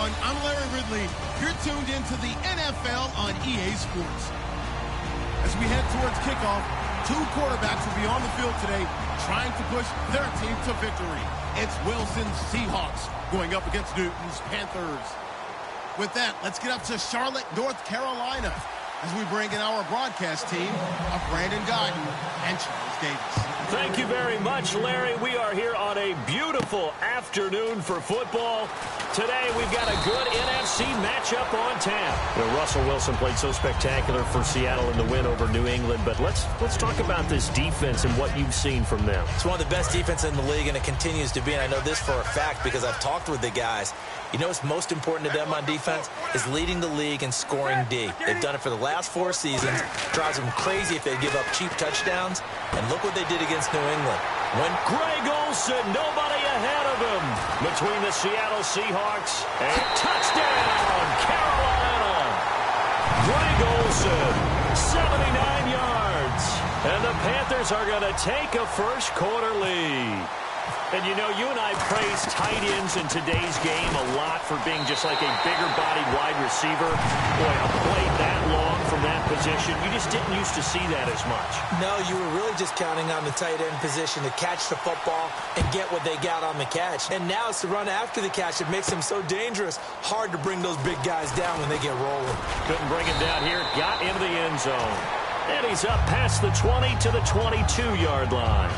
everyone. I'm Larry Ridley. You're tuned into the NFL on EA Sports. As we head towards kickoff, two quarterbacks will be on the field today trying to push their team to victory. It's Wilson's Seahawks going up against Newton's Panthers. With that, let's get up to Charlotte, North Carolina, as we bring in our broadcast team of Brandon Godden and Charles Davis. Thank you very much, Larry. We are here on a beautiful afternoon for football. Today, we've got a good NFC matchup on tap. Russell Wilson played so spectacular for Seattle in the win over New England, but let's talk about this defense and what you've seen from them. It's one of the best defenses in the league, and it continues to be, and I know this for a fact because I've talked with the guys. You know what's most important to them on defense is leading the league in scoring D. They've done it for the last 4 seasons. Drives them crazy if they give up cheap touchdowns, and look what they did against New England. Greg Olsen, nobody ahead of him. Between the Seattle Seahawks and touchdown, Carolina. Greg Olsen, 79 yards. And the Panthers are going to take a first quarter lead. And, you know, you and I praise tight ends in today's game a lot for being just like a bigger-bodied wide receiver. Boy, a play that long from that position, you just didn't used to see that as much. No, you were really just counting on the tight end position to catch the football and get what they got on the catch. And now it's the run after the catch that makes them so dangerous. Hard to bring those big guys down when they get rolling. Couldn't bring him down here. Got into the end zone. And he's up past the 20 to the 22-yard line.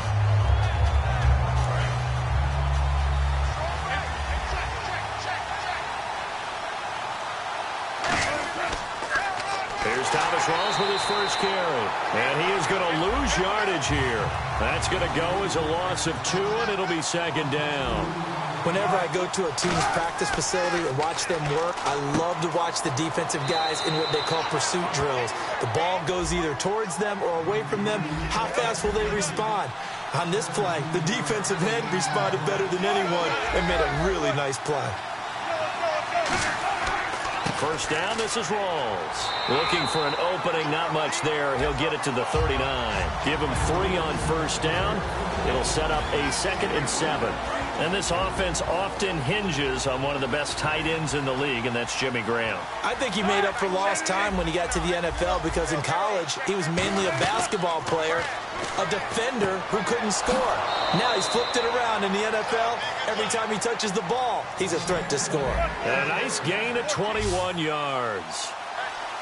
Here's Thomas Rawls with his first carry. And he is going to lose yardage here. That's going to go as a loss of 2, and it'll be second down. Whenever I go to a team's practice facility and watch them work, I love to watch the defensive guys in what they call pursuit drills. The ball goes either towards them or away from them. How fast will they respond? On this play, the defensive end responded better than anyone and made a really nice play. First down, this is Rawls. Looking for an opening, not much there. He'll get it to the 39. Give him 3 on first down. It'll set up a 2nd and 7. And this offense often hinges on one of the best tight ends in the league, and that's Jimmy Graham. I think he made up for lost time when he got to the NFL because in college, he was mainly a basketball player, a defender who couldn't score. Now he's flipped it around in the NFL. Every time he touches the ball, he's a threat to score. And a nice gain of 21 yards.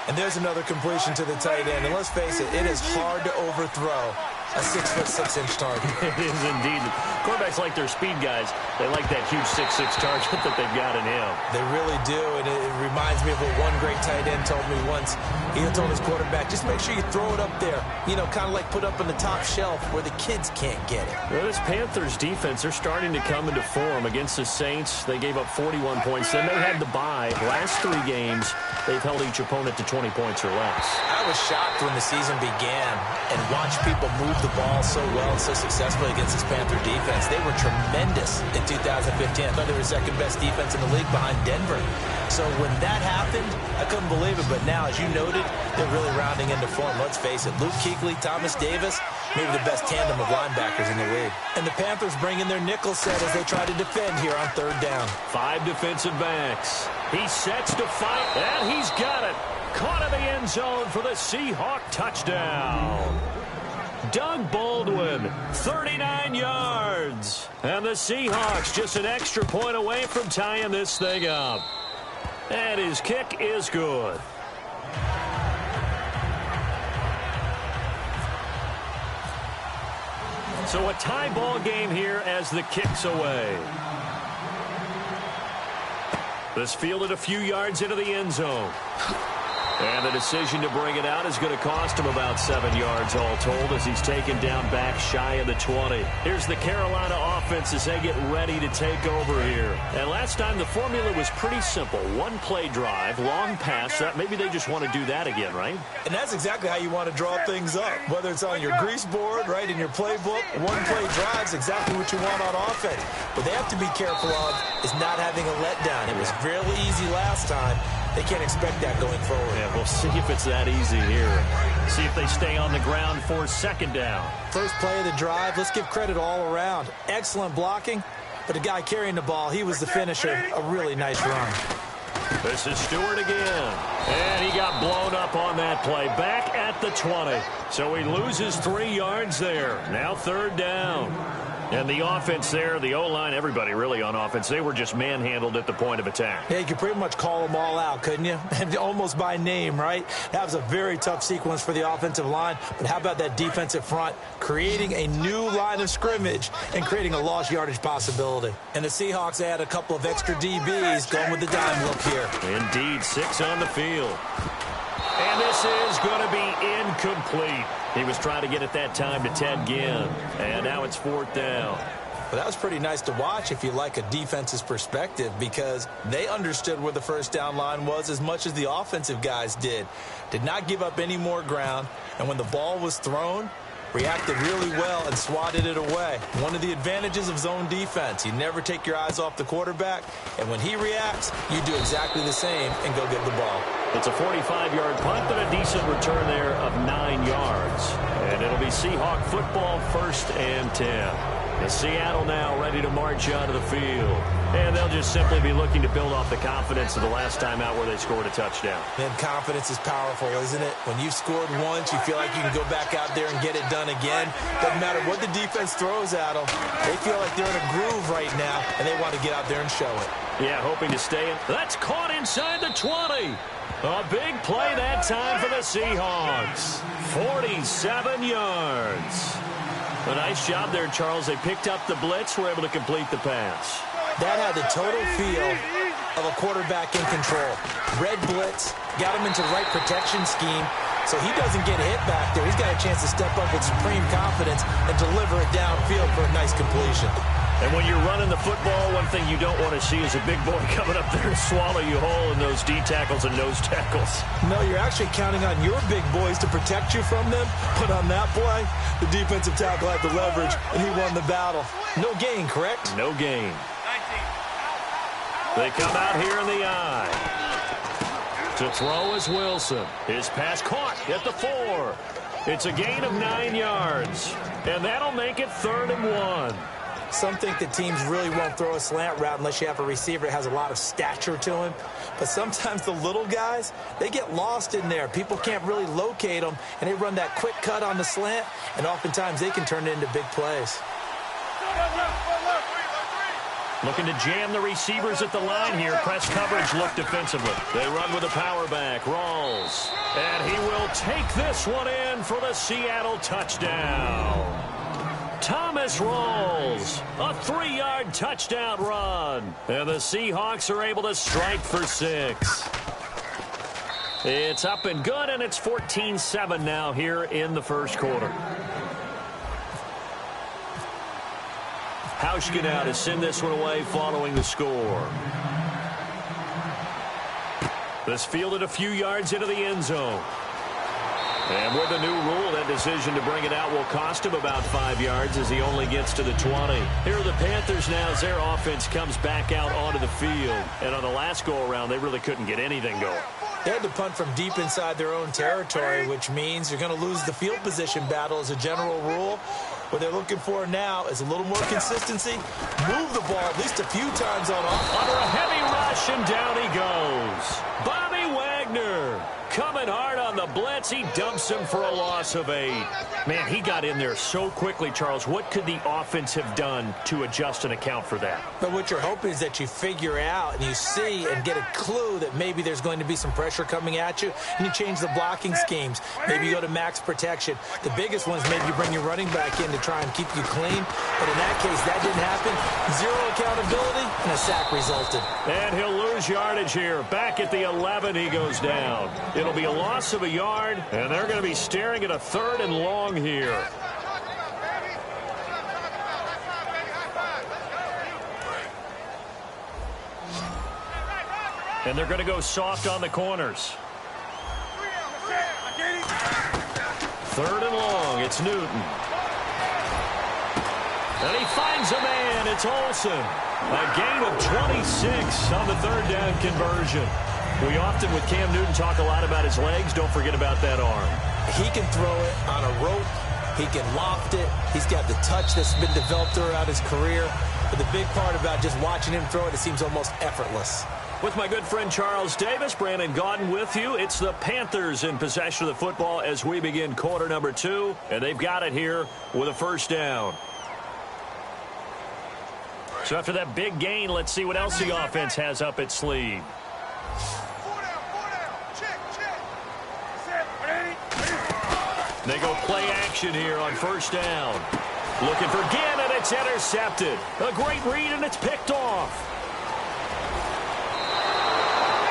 And there's another completion to the tight end. And let's face it, it is hard to overthrow a 6'6" target. It is indeed. Quarterbacks like their speed guys. They like that huge 6'6" target that they've got in him. They really do, and it reminds me of what one great tight end told me once. He told his quarterback, just make sure you throw it up there. You know, kind of like put up on the top shelf where the kids can't get it. Well, this Panthers defense, they're starting to come into form. Against the Saints, they gave up 41 points. Then they had the bye. Last 3 games, they've held each opponent to 20 points or less. I was shocked when the season began and watched people move the ball so well and so successfully against this Panther defense. They were tremendous in 2015. I thought they were second-best defense in the league behind Denver. So when that happened, I couldn't believe it. But now, as you noted, they're really rounding into form. Let's face it, Luke Kuechly, Thomas Davis, maybe the best tandem of linebackers in the league. And the Panthers bring in their nickel set as they try to defend here on 3rd down. 5 defensive backs. He sets to fight, and he's got it. Caught in the end zone for the Seahawk touchdown. Doug Baldwin, 39 yards. And the Seahawks just an extra point away from tying this thing up. And his kick is good. So a tie ball game here as the kick's away. This fielded a few yards into the end zone. And the decision to bring it out is going to cost him about 7 yards all told as he's taken down back shy of the 20. Here's the Carolina offense as they get ready to take over here. And last time the formula was pretty simple. 1 play drive, long pass. Maybe they just want to do that again, right? And that's exactly how you want to draw things up. Whether it's on your grease board, right, in your playbook, 1 play drive's exactly what you want on offense. What they have to be careful of is not having a letdown. It was really easy last time. They can't expect that going forward. Yeah, we'll see if it's that easy here. See if they stay on the ground for 2nd down. First play of the drive, let's give credit all around. Excellent blocking, but the guy carrying the ball, he was the finisher. A really nice run. This is Stewart again. And he got blown up on that play. Back at the 20. So he loses 3 yards there. Now 3rd down. And the offense there, the O-line, everybody really on offense, they were just manhandled at the point of attack. Yeah, you could pretty much call them all out, couldn't you? And almost by name, right? That was a very tough sequence for the offensive line. But how about that defensive front creating a new line of scrimmage and creating a lost yardage possibility? And the Seahawks add a couple of extra DBs going with the dime look here. Indeed, 6 on the field. And this is going to be incomplete. He was trying to get it that time to Ted Ginn. And now it's 4th down. Well, that was pretty nice to watch if you like a defense's perspective, because they understood where the first down line was as much as the offensive guys did. Did not give up any more ground. And when the ball was thrown, reacted really well and swatted it away. One of the advantages of zone defense, you never take your eyes off the quarterback, and when he reacts, you do exactly the same and go get the ball. It's a 45-yard punt, but a decent return there of 9 yards. And it'll be Seahawk football, 1st and 10. And Seattle now ready to march out of the field. And they'll just simply be looking to build off the confidence of the last time out where they scored a touchdown. And confidence is powerful, isn't it? When you've scored once, you feel like you can go back out there and get it done again. Doesn't matter what the defense throws at them. They feel like they're in a groove right now, and they want to get out there and show it. Yeah, hoping to stay in. That's caught inside the 20. A big play that time for the Seahawks. 47 yards. A nice job there, Charles. They picked up the blitz, were able to complete the pass. That had the total feel of a quarterback in control. Red blitz, got him into the right protection scheme, so he doesn't get hit back there. He's got a chance to step up with supreme confidence and deliver it downfield for a nice completion. And when you're running the football, one thing you don't want to see is a big boy coming up there and swallow you whole in those D tackles and nose tackles. No, you're actually counting on your big boys to protect you from them. But on that play, the defensive tackle had the leverage, and he won the battle. No gain, correct? No gain. They come out here in the eye. To throw is Wilson. His pass caught at the 4. It's a gain of 9 yards. And that'll make it 3rd and 1. Some think that teams really won't throw a slant route unless you have a receiver that has a lot of stature to him. But sometimes the little guys, they get lost in there. People can't really locate them, and they run that quick cut on the slant, and oftentimes they can turn it into big plays. Looking to jam the receivers at the line here. Press coverage look defensively. They run with a power back. Rawls. And he will take this one in for the Seattle touchdown. Thomas Rawls, a 3-yard touchdown run. And the Seahawks are able to strike for 6. It's up and good, and it's 14-7 now here in the first quarter. Hauschka now to send this one away following the score. This fielded a few yards into the end zone. And with the new rule, that decision to bring it out will cost him about 5 yards as he only gets to the 20. Here are the Panthers now as their offense comes back out onto the field. And on the last go-around, they really couldn't get anything going. They had to punt from deep inside their own territory, which means you're going to lose the field position battle as a general rule. What they're looking for now is a little more consistency. Move the ball at least a few times on offense. Under a heavy rush, and down he goes. Bobby Wagner coming hard on the blitz. He dumps him for a loss of 8. Man, he got in there so quickly, Charles. What could the offense have done to adjust and account for that? But what you're hoping is that you figure out and you see and get a clue that maybe there's going to be some pressure coming at you, and you change the blocking schemes. Maybe you go to max protection. The biggest one is maybe you bring your running back in to try and keep you clean. But in that case, that didn't happen. 0 accountability, and a sack resulted. And he'll lose yardage here. Back at the 11, he goes down. It'll be a loss of a yard, and they're going to be staring at a 3rd and long here. And they're going to go soft on the corners. 3rd and long. It's Newton. And he finds a man. It's Olsen. A gain of 26 on the 3rd down conversion. We often, with Cam Newton, talk a lot about his legs. Don't forget about that arm. He can throw it on a rope. He can loft it. He's got the touch that's been developed throughout his career. But the big part about just watching him throw it, it seems almost effortless. With my good friend Charles Davis, Brandon Gaudin with you. It's the Panthers in possession of the football as we begin quarter number 2, and they've got it here with a first down. So after that big gain, let's see what else the offense has up its sleeve. They go play action here on first down. Looking for Ginn, and it's intercepted. A great read, and it's picked off.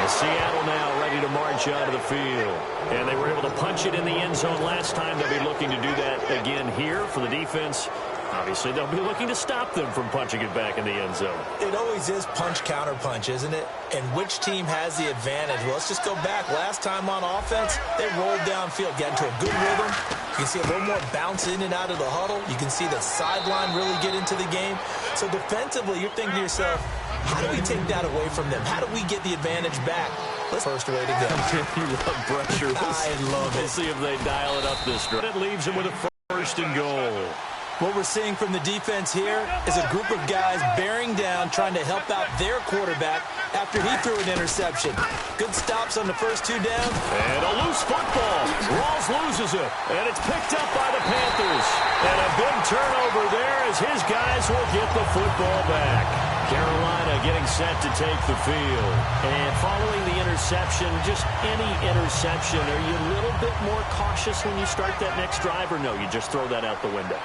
Seattle now ready to march out of the field. And they were able to punch it in the end zone last time. They'll be looking to do that again here for the defense. Obviously, they'll be looking to stop them from punching it back in the end zone. It always is punch-counter-punch, isn't it? And which team has the advantage? Well, let's just go back. Last time on offense, they rolled downfield, got into a good rhythm. You can see a little more bounce in and out of the huddle. You can see the sideline really get into the game. So defensively, you're thinking to yourself, how do we take that away from them? How do we get the advantage back? First way to go. You love pressure. I love it. We'll see if they dial it up this drive. It leaves them with a first and goal. What we're seeing from the defense here is a group of guys bearing down, trying to help out their quarterback after he threw an interception. Good stops on the first 2 down. And a loose football. Rawls loses it, and it's picked up by the Panthers. And a big turnover there as his guys will get the football back. Carolina getting set to take the field. And following the interception, just any interception, are you a little bit more cautious when you start that next drive, or no, you just throw that out the window?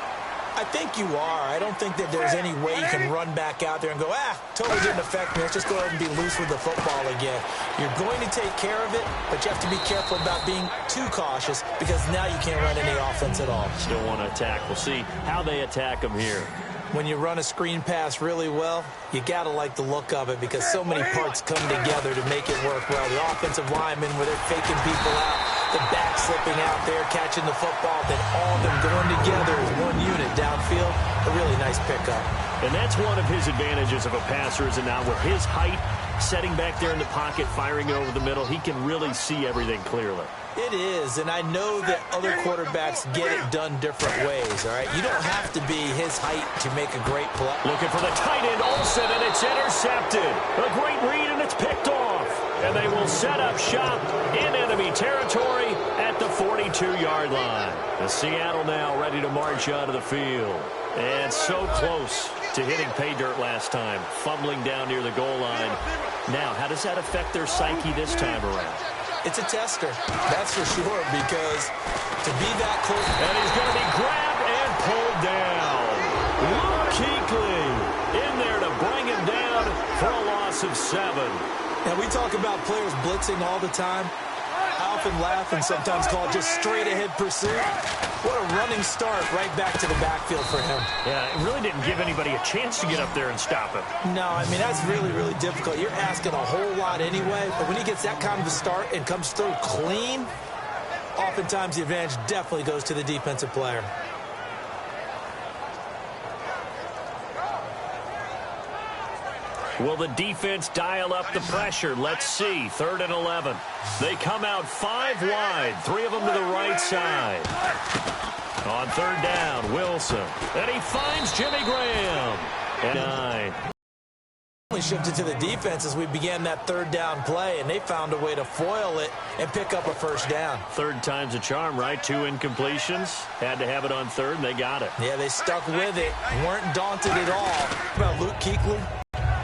I think you are. I don't think that there's any way you can run back out there and go, totally didn't affect me. Let's just go ahead and be loose with the football again. You're going to take care of it, but you have to be careful about being too cautious because now you can't run any offense at all. Still want to attack. We'll see how they attack them here. When you run a screen pass really well, you got to like the look of it because so many parts come together to make it work well. The offensive linemen where they're faking people out, the back slipping out there, catching the football, then all of them going together as one unit downfield. A really nice pickup. And that's one of his advantages of a passer, is now with his height, setting back there in the pocket, firing it over the middle, he can really see everything clearly. It is, and I know that other quarterbacks get it done different ways, all right? You don't have to be his height to make a great play. Looking for the tight end, Olsen, and it's intercepted. A great read, and it's picked off. And they will set up shop in enemy territory at the 42-yard line. The Seattle now ready to march out of the field. And so close to hitting pay dirt last time, fumbling down near the goal line. Now, how does that affect their psyche this time around? It's a tester, that's for sure, because to be that close. And he's going to be grabbed and pulled down. Luke Kuechly in there to bring him down for a loss of 7. And we talk about players blitzing all the time. I often laugh and sometimes call it just straight-ahead pursuit. What a running start right back to the backfield for him. Yeah, it really didn't give anybody a chance to get up there and stop him. No, I mean, that's really, really difficult. You're asking a whole lot anyway, but when he gets that kind of a start and comes through clean, oftentimes the advantage definitely goes to the defensive player. Will the defense dial up the pressure? Let's see. 3rd and 11. They come out 5 wide. 3 of them to the right side. On 3rd down, Wilson. And he finds Jimmy Graham. And 9. Shifted to the defense as we began that 3rd down play, and they found a way to foil it and pick up a first down. 3rd time's a charm, right? 2 incompletions. Had to have it on 3rd, and they got it. Yeah, they stuck with it. Weren't daunted at all. About Luke Kuechly,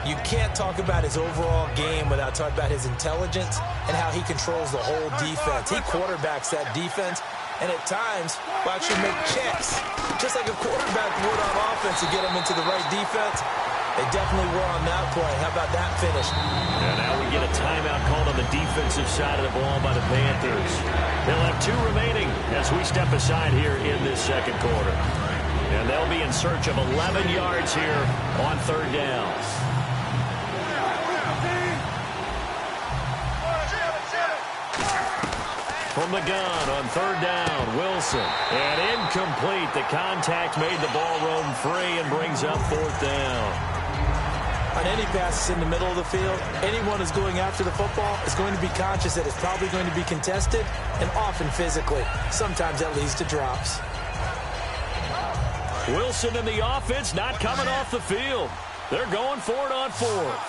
you can't talk about his overall game without talking about his intelligence and how he controls the whole defense. He quarterbacks that defense, and at times will actually make checks, just like a quarterback would on offense to get them into the right defense. They definitely were on that play. How about that finish? And now we get a timeout called on the defensive side of the ball by the Panthers. They'll have 2 remaining as we step aside here in this second quarter. And they'll be in search of 11 yards here on 3rd down. From the gun on 3rd down, Wilson. And incomplete. The contact made the ball roam free and brings up 4th down. On any passes in the middle of the field, anyone who's going after the football is going to be conscious that it's probably going to be contested, and often physically. Sometimes that leads to drops. Wilson and the offense not coming off the field. They're going for it on 4th.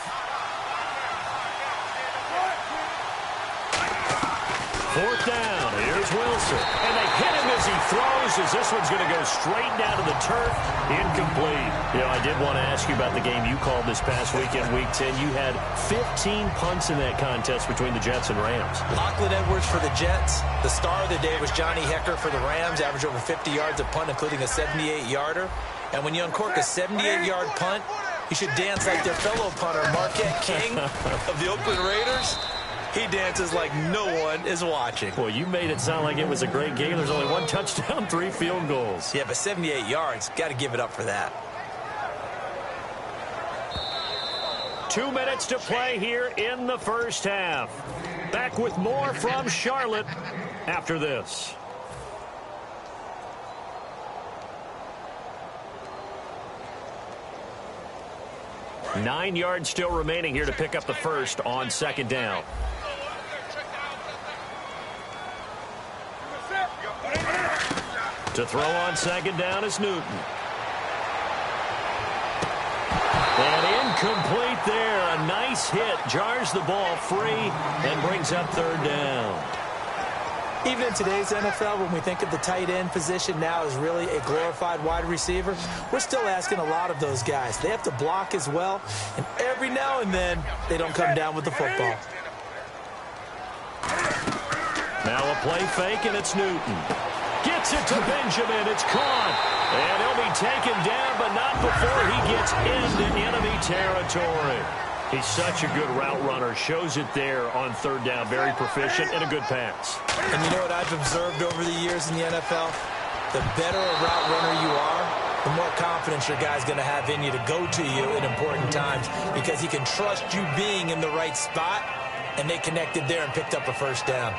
4th down. Here's Wilson. And they hit him as he throws, as this one's going to go straight down to the turf. Incomplete. You know, I did want to ask you about the game you called this past weekend, Week 10. You had 15 punts in that contest between the Jets and Rams. Lachlan Edwards for the Jets. The star of the day was Johnny Hecker for the Rams, averaged over 50 yards a punt, including a 78-yarder. And when you uncork a 78-yard punt, you should dance like their fellow punter, Marquette King of the Oakland Raiders. He dances like no one is watching. Well, you made it sound like it was a great game. There's only 1 touchdown, 3 field goals. Yeah, but 78 yards, got to give it up for that. 2 minutes to play here in the first half. Back with more from Charlotte after this. Nine yards still remaining here to pick up the first on 2nd down. To throw on 2nd down is Newton. And incomplete there. A nice hit. Jars the ball free and brings up 3rd down. Even in today's NFL, when we think of the tight end position now as really a glorified wide receiver, we're still asking a lot of those guys. They have to block as well, and every now and then, they don't come down with the football. Now a play fake, and it's Newton. Gets it to Benjamin. It's caught. And he'll be taken down, but not before he gets into enemy territory. He's such a good route runner. Shows it there on 3rd down. Very proficient and a good pass. And you know what I've observed over the years in the NFL? The better a route runner you are, the more confidence your guy's going to have in you to go to you in important times because he can trust you being in the right spot, and they connected there and picked up a 1st down.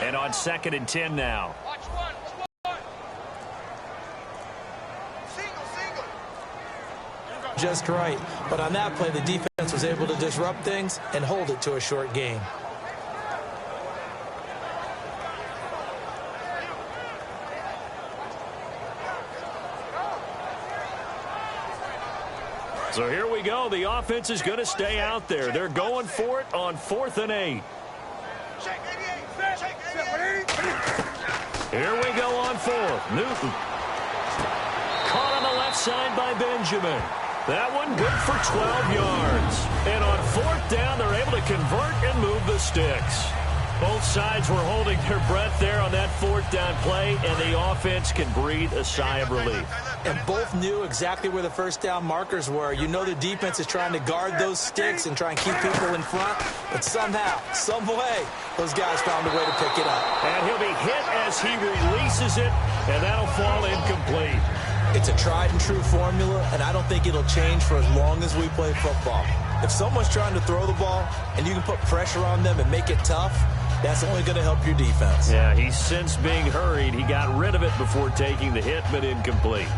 And on 2nd and 10 now. Watch one. Single. Just right. But on that play, the defense was able to disrupt things and hold it to a short gain. So here we go. The offense is going to stay out there. They're going for it on 4th and 8. Here we go on 4th. Newton. Caught on the left side by Benjamin. That one good for 12 yards. And on 4th down, they're able to convert and move the sticks. Both sides were holding their breath there on that 4th down play, and the offense can breathe a sigh of relief. And both knew exactly where the 1st down markers were. You know the defense is trying to guard those sticks and try and keep people in front, but somehow, some way, those guys found a way to pick it up. And he'll be hit as he releases it, and that'll fall incomplete. It's a tried and true formula, and I don't think it'll change for as long as we play football. If someone's trying to throw the ball and you can put pressure on them and make it tough, that's only going to help your defense. Yeah, he's since being hurried. He got rid of it before taking the hit, but incomplete.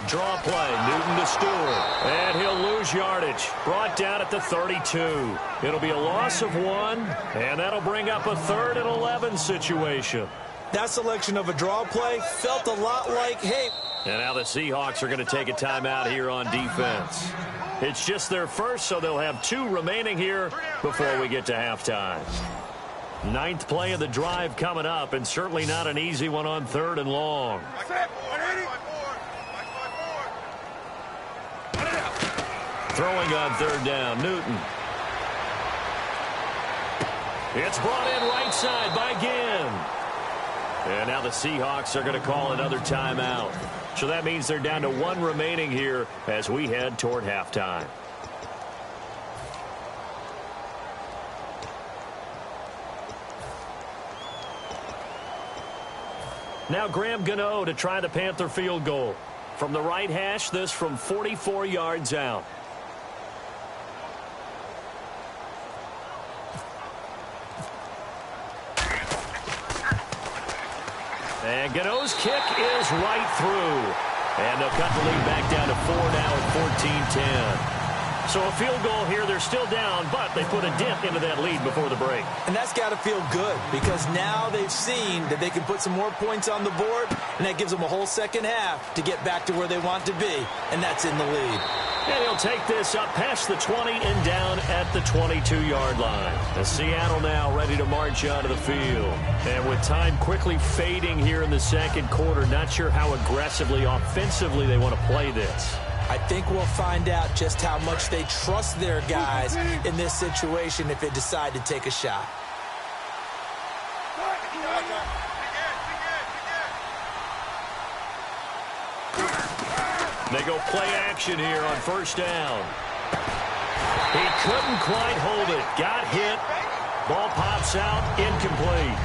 Draw play, Newton to Stewart, and he'll lose yardage. Brought down at the 32. It'll be a loss of 1, and that'll bring up a 3rd and 11 situation. That selection of a draw play felt a lot like, hey. And now the Seahawks are going to take a timeout here on defense. It's just their first, so they'll have 2 remaining here before we get to halftime. 9th play of the drive coming up, and certainly not an easy one on 3rd and long. Throwing on 3rd down, Newton. It's brought in right side by Ginn. And now the Seahawks are going to call another timeout. So that means they're down to 1 remaining here as we head toward halftime. Now Graham Gano to try the Panther field goal. From the right hash, this from 44 yards out. And Gano's kick is right through. And they'll cut the lead back down to 4 now at 14-10. So a field goal here. They're still down, but they put a dent into that lead before the break. And that's got to feel good because now they've seen that they can put some more points on the board, and that gives them a whole second half to get back to where they want to be, and that's in the lead. And he'll take this up past the 20 and down at the 22-yard line. And Seattle now ready to march onto the field. And with time quickly fading here in the second quarter, not sure how aggressively, offensively they want to play this. I think we'll find out just how much they trust their guys in this situation if they decide to take a shot. They go play action here on first down. He couldn't quite hold it. Got hit. Ball pops out. Incomplete.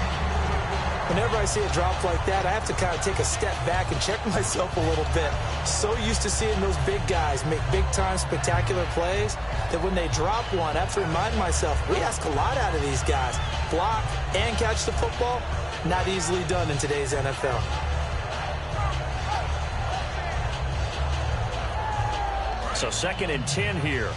Whenever I see a drop like that, I have to kind of take a step back and check myself a little bit. So used to seeing those big guys make big-time spectacular plays that when they drop one, I have to remind myself, we ask a lot out of these guys. Block and catch the football, not easily done in today's NFL. So 2nd and 10 here.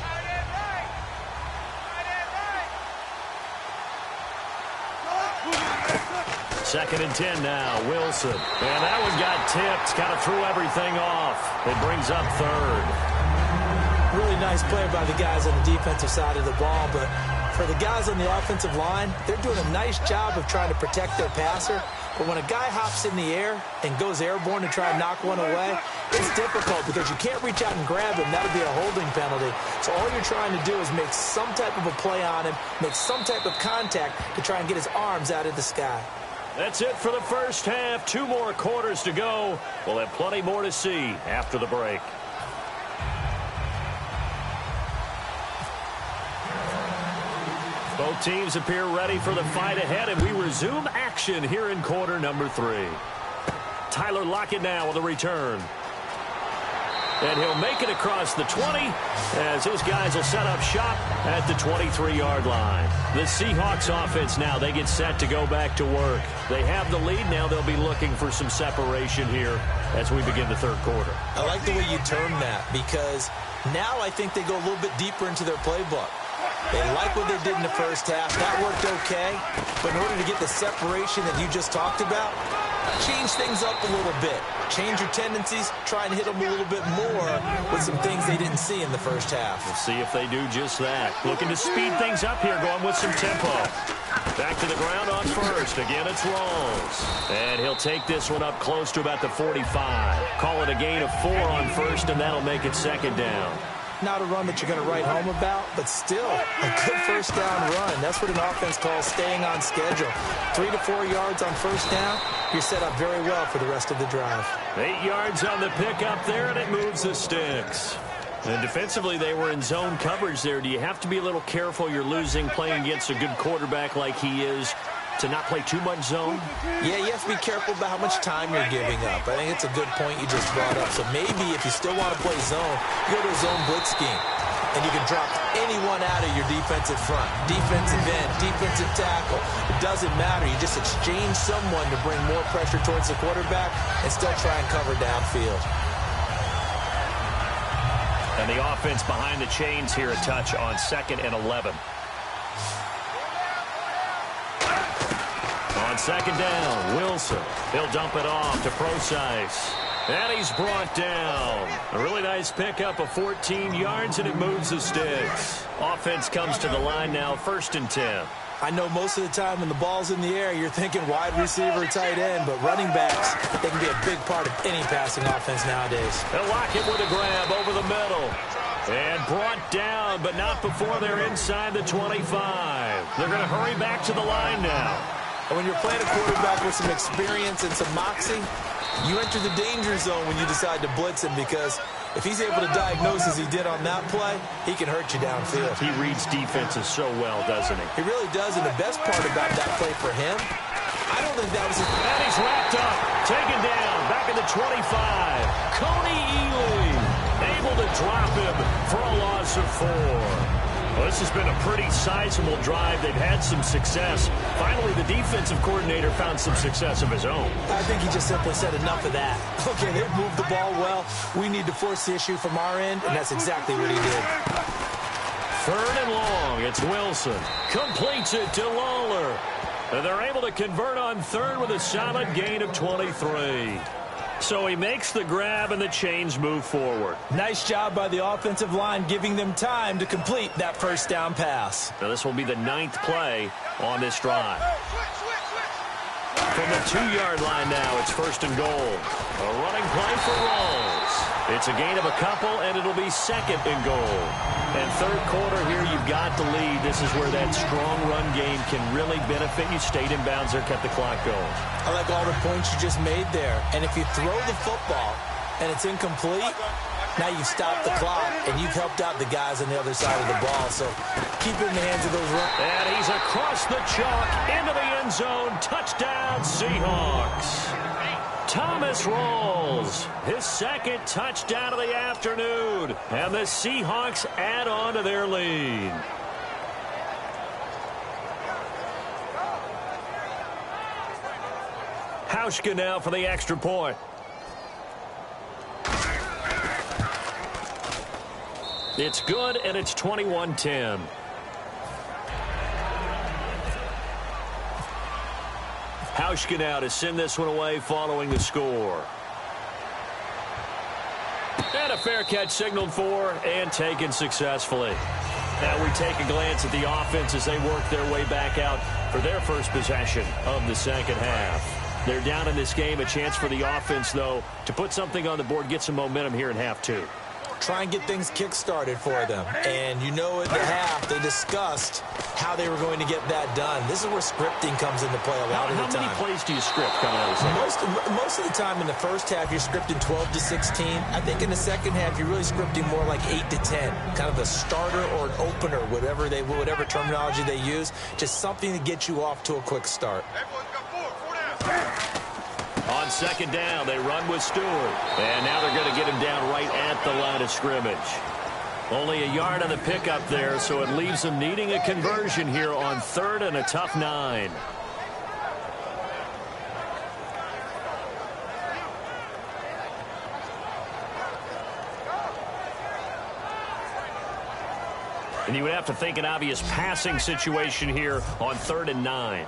Second and 10 now, Wilson. And that one got tipped, kind of threw everything off. It brings up 3rd. Really nice play by the guys on the defensive side of the ball, but for the guys on the offensive line, they're doing a nice job of trying to protect their passer. But when a guy hops in the air and goes airborne to try and knock one away, it's difficult because you can't reach out and grab him. That would be a holding penalty. So all you're trying to do is make some type of a play on him, make some type of contact to try and get his arms out of the sky. That's it for the first half. 2 more quarters to go. We'll have plenty more to see after the break. Both teams appear ready for the fight ahead, and we resume action here in quarter number 3. Tyler Lockett now with a return. And he'll make it across the 20 as his guys will set up shop at the 23-yard line. The Seahawks offense now, they get set to go back to work. They have the lead. Now they'll be looking for some separation here as we begin the third quarter. I like the way you term that because now I think they go a little bit deeper into their playbook. They like what they did in the first half. That worked okay. But in order to get the separation that you just talked about, change things up a little bit. Change your tendencies. Try and hit them a little bit more with some things they didn't see in the first half. We'll see if they do just that. Looking to speed things up here, going with some tempo. Back to the ground on first. Again, it's Rawls. And he'll take this one up close to about the 45. Call it a gain of 4 on first, and that'll make it second down. Not a run that you're going to write home about, but still a good first down run. That's what an offense calls staying on schedule. 3 to 4 yards on first down, you're set up very well for the rest of the drive. 8 yards on the pickup there, and it moves the sticks. And defensively, they were in zone coverage there. Do you have to be a little careful? You're losing playing against a good quarterback like he is to not play too much zone? Yeah, you have to be careful about how much time you're giving up. I think it's a good point you just brought up. So maybe if you still want to play zone, you go to a zone blitz scheme. And you can drop anyone out of your defensive front. Defensive end, defensive tackle. It doesn't matter. You just exchange someone to bring more pressure towards the quarterback and still try and cover downfield. And the offense behind the chains here, a touch on 2nd and 11. On 2nd down, Wilson. He'll dump it off to Procise. And he's brought down. A really nice pickup of 14 yards, and it moves the sticks. Offense comes to the line now, 1st and 10. I know most of the time when the ball's in the air, you're thinking wide receiver, tight end, but running backs, they can be a big part of any passing offense nowadays. They'll lock it with a grab over the middle. And brought down, but not before they're inside the 25. They're going to hurry back to the line now. And when you're playing a quarterback with some experience and some moxie, you enter the danger zone when you decide to blitz him because if he's able to diagnose as he did on that play, he can hurt you downfield. He reads defenses so well, doesn't he? He really does, and the best part about that play for him, I don't think that was a... And he's wrapped up, taken down, back in the 25. Coney Ealy able to drop him for a loss of 4. Well, this has been a pretty sizable drive. They've had some success. Finally, the defensive coordinator found some success of his own. I think he just simply said enough of that. Okay, they've moved the ball well. We need to force the issue from our end, and that's exactly what he did. 3rd and long. It's Wilson. Completes it to Lawler. And they're able to convert on 3rd with a solid gain of 23. So he makes the grab and the chains move forward. Nice job by the offensive line giving them time to complete that first down pass. Now this will be the 9th play on this drive. From the 2-yard line now, it's 1st and goal. A running play for Rawls. It's a gain of a couple, and it'll be 2nd and goal. And 3rd quarter here, you've got the lead. This is where that strong run game can really benefit you. Stayed in bounds there, kept the clock going. I like all the points you just made there. And if you throw the football and it's incomplete, now you've stopped the clock, and you've helped out the guys on the other side of the ball. So keep it in the hands of those runners. And he's across the chalk into the end zone. Touchdown, Seahawks. Thomas Rawls, his 2nd touchdown of the afternoon. And the Seahawks add on to their lead. Hauschka now for the extra point. It's good, and it's 21-10. Hauschka now to send this one away following the score. And a fair catch signaled for and taken successfully. Now we take a glance at the offense as they work their way back out for their first possession of the second half. They're down in this game. A chance for the offense, though, to put something on the board, get some momentum here in half 2. Try and get things kick-started for them. And you know at the half, they discussed how they were going to get that done. This is where scripting comes into play a lot of the time. How many plays do you script coming out of the second? Most of the time in the first half, you're scripting 12 to 16. I think in the second half, you're really scripting more like 8 to 10. Kind of a starter or an opener, whatever terminology they use. Just something to get you off to a quick start. On 2nd down, they run with Stewart. And now they're going to get him down right at the line of scrimmage. Only a yard on the pickup there, so it leaves them needing a conversion here on 3rd and a tough 9. And you would have to think an obvious passing situation here on 3rd and 9.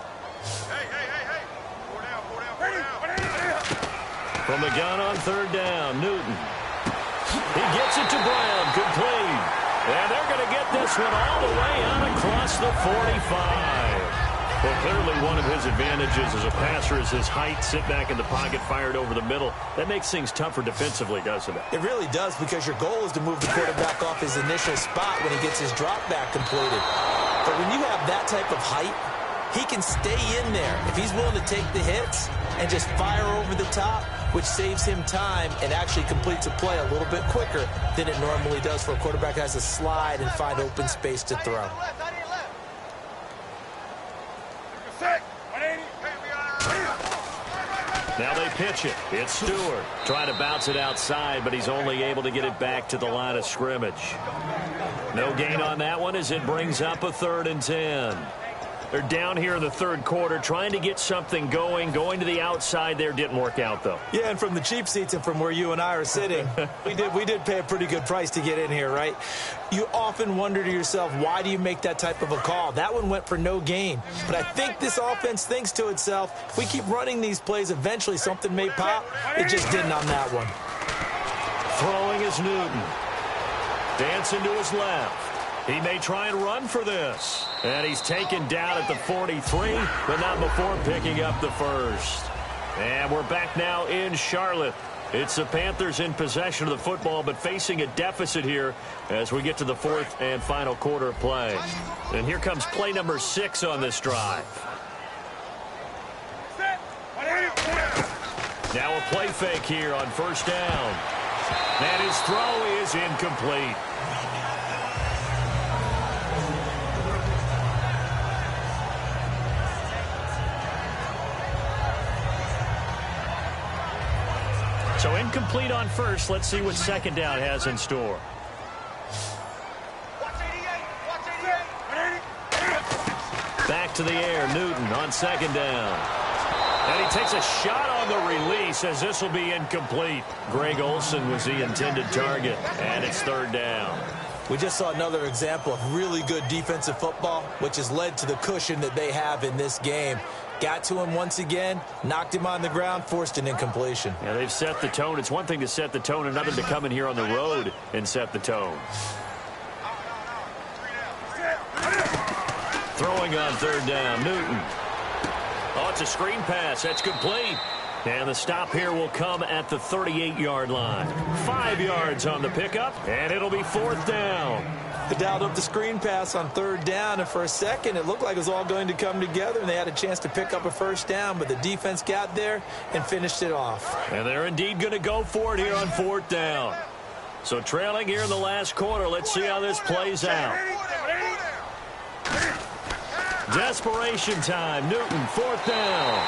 From the gun on 3rd down, Newton. He gets it to Brown, complete. And they're going to get this one all the way out across the 45. Well, clearly one of his advantages as a passer is his height. Sit back in the pocket, fired over the middle. That makes things tougher defensively, doesn't it? It really does, because your goal is to move the quarterback off his initial spot when he gets his drop back completed. But when you have that type of height, he can stay in there. If he's willing to take the hits and just fire over the top, which saves him time and actually completes a play a little bit quicker than it normally does for a quarterback who has to slide and find open space to throw. Now they pitch it. It's Stewart trying to bounce it outside, but he's only able to get it back to the line of scrimmage. No gain on that one as it brings up a 3rd and 10. They're down here in the 3rd quarter, trying to get something going to the outside there. Didn't work out, though. Yeah, and from the cheap seats and from where you and I are sitting, we did pay a pretty good price to get in here, right? You often wonder to yourself, why do you make that type of a call? That one went for no gain. But I think this offense thinks to itself, if we keep running these plays, eventually something may pop. It just didn't on that one. Throwing is Newton. Dancing to his left. He may try and run for this. And he's taken down at the 43, but not before picking up the first. And we're back now in Charlotte. It's the Panthers in possession of the football, but facing a deficit here as we get to the 4th and final quarter of play. And here comes play number 6 on this drive. Now a play fake here on 1st down. And his throw is incomplete. So incomplete on 1st. Let's see what 2nd down has in store. to the air. Newton on second down. And he takes a shot on the release as this will be incomplete. Greg Olsen was the intended target, and it's third down. We just saw another example of really good defensive football, which has led to the cushion that they have in this game. Got to him once again, knocked him on the ground, forced an incompletion. Yeah, they've set the tone. It's one thing to set the tone, another to come in here on the road and set the tone. Throwing on third down, Newton. Oh, it's a screen pass. That's complete. And the stop here will come at the 38-yard line. 5 yards on the pickup, and it'll be fourth down. They dialed up the screen pass on third down, and for a second it looked like it was all going to come together, and they had a chance to pick up a first down, but the defense got there and finished it off. And they're indeed going to go for it here on fourth down. So trailing here in the last quarter, let's see how this plays out. Desperation time. Newton, fourth down.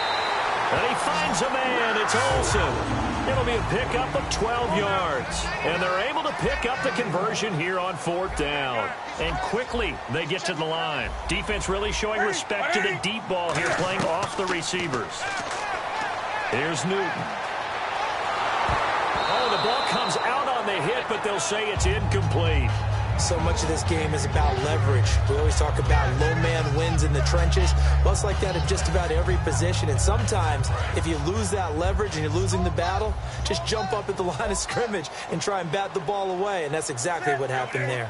And he finds a man. It's Olsen. It'll be a pickup of 12 yards. And they're able to pick up the conversion here on fourth down. And quickly they get to the line. Defense really showing respect to the deep ball here, playing off the receivers. Here's Newton. Oh, the ball comes out on the hit, but they'll say it's incomplete. So much of this game is about leverage. We always talk about low man wins in the trenches. Well, it's like that at just about every position. And sometimes, if you lose that leverage and you're losing the battle, just jump up at the line of scrimmage and try and bat the ball away. And that's exactly what happened there.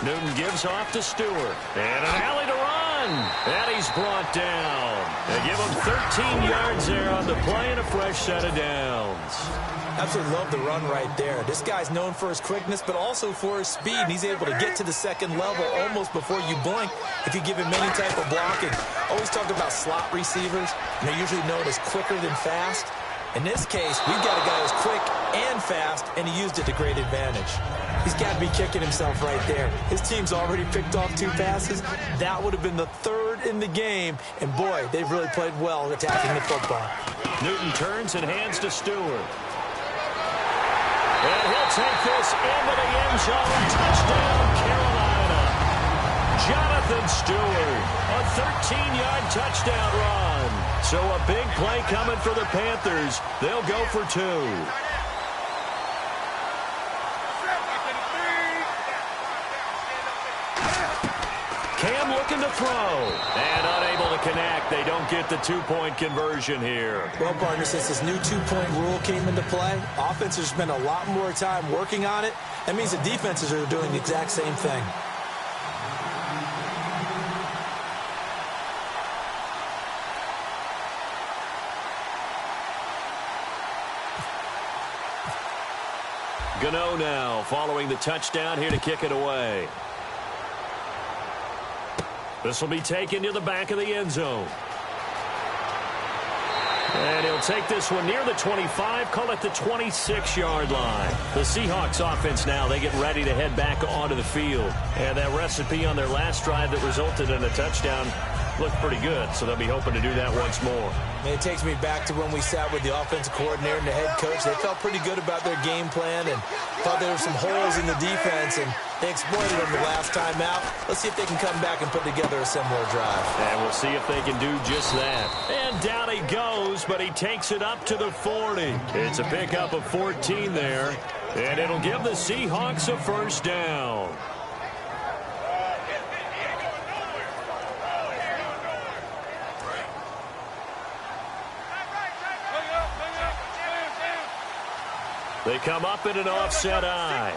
Newton gives off to Stewart. And an alley to run. And he's brought down. They give him 13 yards there on the play and a fresh set of downs. Absolutely love the run right there. This guy's known for his quickness, but also for his speed. And he's able to get to the second level almost before you blink if you give him any type of blocking. Always talk about slot receivers, and they're usually known as quicker than fast. In this case, we've got a guy who's quick and fast, and he used it to great advantage. He's got to be kicking himself right there. His team's already picked off 2 passes. That would have been the 3rd in the game. And, boy, they've really played well attacking the football. Newton turns and hands to Stewart. And he'll take this into the end zone. Touchdown, Carolina. Jonathan Stewart, a 13-yard touchdown run. So a big play coming for the Panthers. They'll go for 2. Cam looking to throw. And unable to connect. They don't get the 2-point conversion here. Well, partner, since this new 2-point rule came into play, offenses spend a lot more time working on it. That means the defenses are doing the exact same thing. Gano now following the touchdown here to kick it away. This will be taken to the back of the end zone. And he'll take this one near the 25, call it the 26-yard line. The Seahawks offense now, they get ready to head back onto the field. And that recipe on their last drive that resulted in a touchdown looked pretty good, so they'll be hoping to do that once more. And it takes me back to when we sat with the offensive coordinator and the head coach. They felt pretty good about their game plan and thought there were some holes in the defense, and they exploited them the last time out. Let's see if they can come back and put together a similar drive. And we'll see if they can do just that. And down he goes, but he takes it up to the 40. It's a pickup of 14 there, and it'll give the Seahawks a first down. They come up in an offset eye.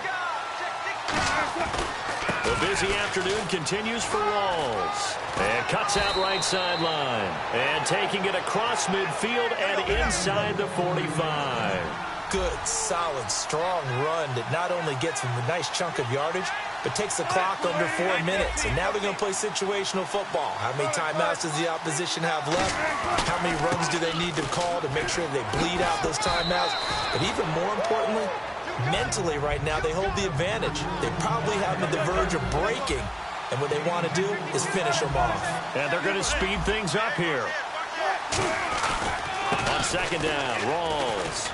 The busy afternoon continues for Rawls. And cuts out right sideline. And taking it across midfield and inside the 45. Good, solid, strong run that not only gets them a nice chunk of yardage, but takes the clock under 4 minutes. And now they're going to play situational football. How many timeouts does the opposition have left? How many runs do they need to call to make sure they bleed out those timeouts? But even more importantly, mentally right now, they hold the advantage. They probably have them at the verge of breaking. And what they want to do is finish them off. And they're going to speed things up here. On second down, Rawls.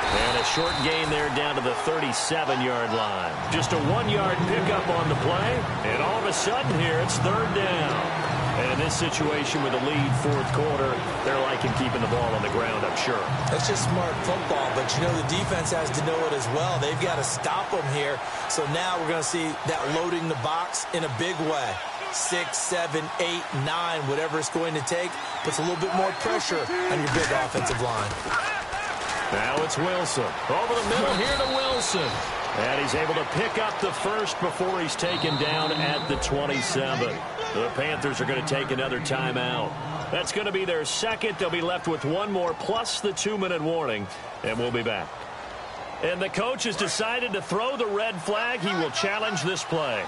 And a short gain there down to the 37-yard line. Just a 1-yard pickup on the play. And all of a sudden here, it's third down. And in this situation with a lead fourth quarter, they're liking keeping the ball on the ground, I'm sure. That's just smart football, but you know the defense has to know it as well. They've got to stop them here. So now we're going to see that loading the box in a big way. 6, 7, 8, 9, whatever it's going to take, puts a little bit more pressure on your big offensive line. Now it's Wilson. Over the middle here to Wilson. And he's able to pick up the first before he's taken down at the 27. The Panthers are going to take another timeout. That's going to be their second. They'll be left with one more plus the 2-minute warning, and we'll be back. And the coach has decided to throw the red flag. He will challenge this play.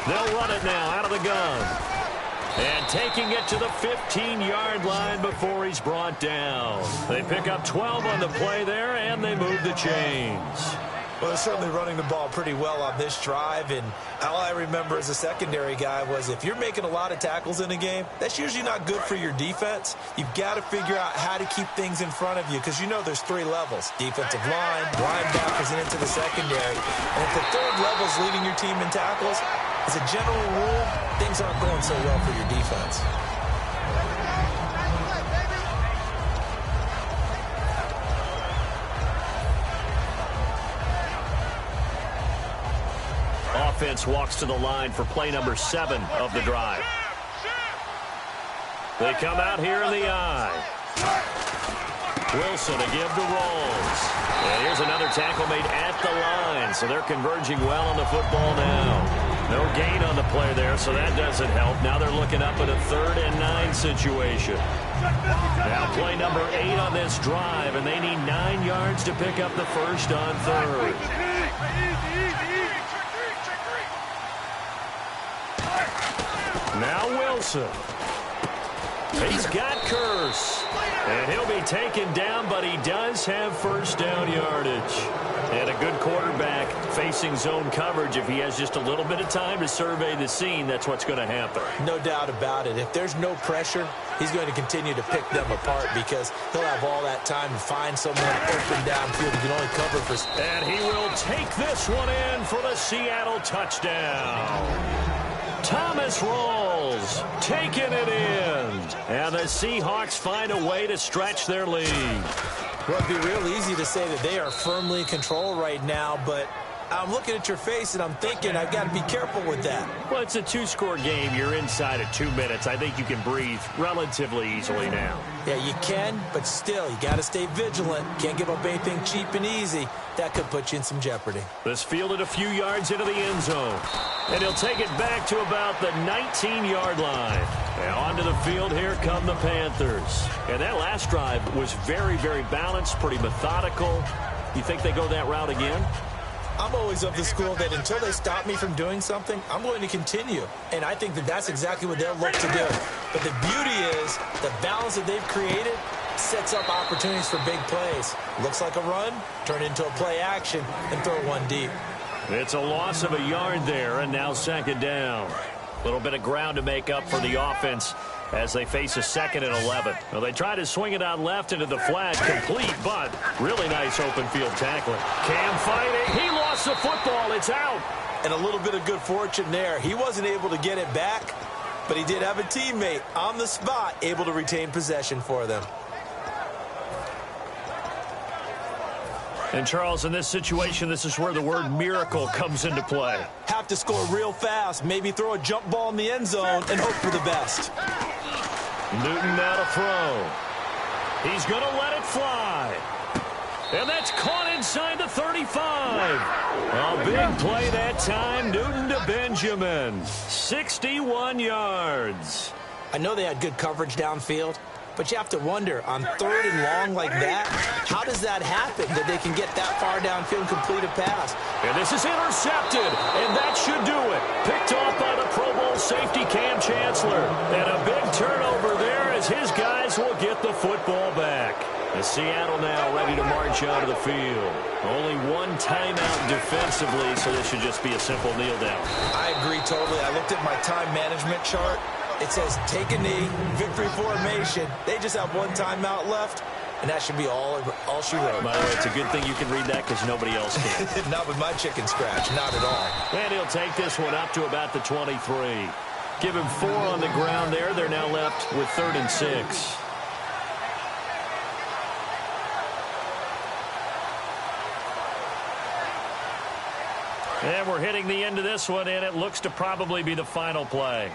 They'll run it now out of the gun. And taking it to the 15-yard line before he's brought down. They pick up 12 on the play there, and they move the chains. Well, they're certainly running the ball pretty well on this drive, and all I remember as a secondary guy was if you're making a lot of tackles in a game, that's usually not good for your defense. You've got to figure out how to keep things in front of you because you know there's 3 levels. Defensive line, linebackers, and into the secondary. And if the third level is leading your team in tackles, as a general rule, things aren't going so well for your defense. Offense walks to the line for play number 7 of the drive. They come out here in the eye. Wilson to give to Rolls. And here's another tackle made at the line, so they're converging well on the football now. No gain on the play there, so that doesn't help. Now they're looking up at a 3rd and 9 situation. Now play number 8 on this drive, and they need 9 yards to pick up the first on 3rd. Now Wilson. He's got Curse. And he'll be taken down, but he does have first down yardage. And a good quarterback facing zone coverage. If he has just a little bit of time to survey the scene, that's what's going to happen. No doubt about it. If there's no pressure, he's going to continue to pick them apart because he'll have all that time to find someone open downfield. He can only cover for... And he will take this one in for the Seattle touchdown. Thomas Rawls taking it in. And the Seahawks find a way to stretch their lead. Well, it'd be real easy to say that they are firmly in control right now, but I'm looking at your face and I'm thinking I've got to be careful with that. Well, it's a 2-score game. You're inside of 2 minutes. I think you can breathe relatively easily now. Yeah, you can, but still, you got to stay vigilant. Can't give up anything cheap and easy. That could put you in some jeopardy. This fielded a few yards into the end zone. And he'll take it back to about the 19-yard line. Now onto the field, here come the Panthers. And that last drive was very, very balanced, pretty methodical. You think they go that route again? I'm always of the school that until they stop me from doing something, I'm going to continue. And I think that that's exactly what they'll look to do. But the beauty is the balance that they've created sets up opportunities for big plays. Looks like a run, turn into a play action, and throw one deep. It's a loss of a yard there, and now second down. A little bit of ground to make up for the offense as they face a 2nd and 11. Well, they try to swing it out left into the flat, complete, but really nice open field tackling. Cam fighting. He lost the football. It's out. And a little bit of good fortune there. He wasn't able to get it back, but he did have a teammate on the spot able to retain possession for them. And, Charles, in this situation, this is where the word miracle comes into play. Have to score real fast, maybe throw a jump ball in the end zone and hope for the best. Newton now to throw. He's going to let it fly. And that's caught inside the 35. A big play that time. Newton to Benjamin. 61 yards. I know they had good coverage downfield, but you have to wonder, on 3rd and long like that, how does that happen, that they can get that far downfield and complete a pass? And this is intercepted, and that should do it. Picked off by the Pro Bowl safety Cam Chancellor. And a big turnover there as his guys will get the football back. And Seattle now ready to march out of the field. Only one timeout defensively, so this should just be a simple kneel down. I agree totally. I looked at my time management chart. It says take a knee, victory formation. They just have one timeout left, and that should be all she wrote. By the way, it's a good thing you can read that because nobody else can. Not with my chicken scratch, not at all. And he'll take this one up to about the 23. Give him 4 on the ground there. They're now left with 3rd and 6. And we're hitting the end of this one, and it looks to probably be the final play.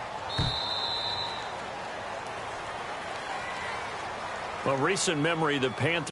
Well, recent memory, the Panthers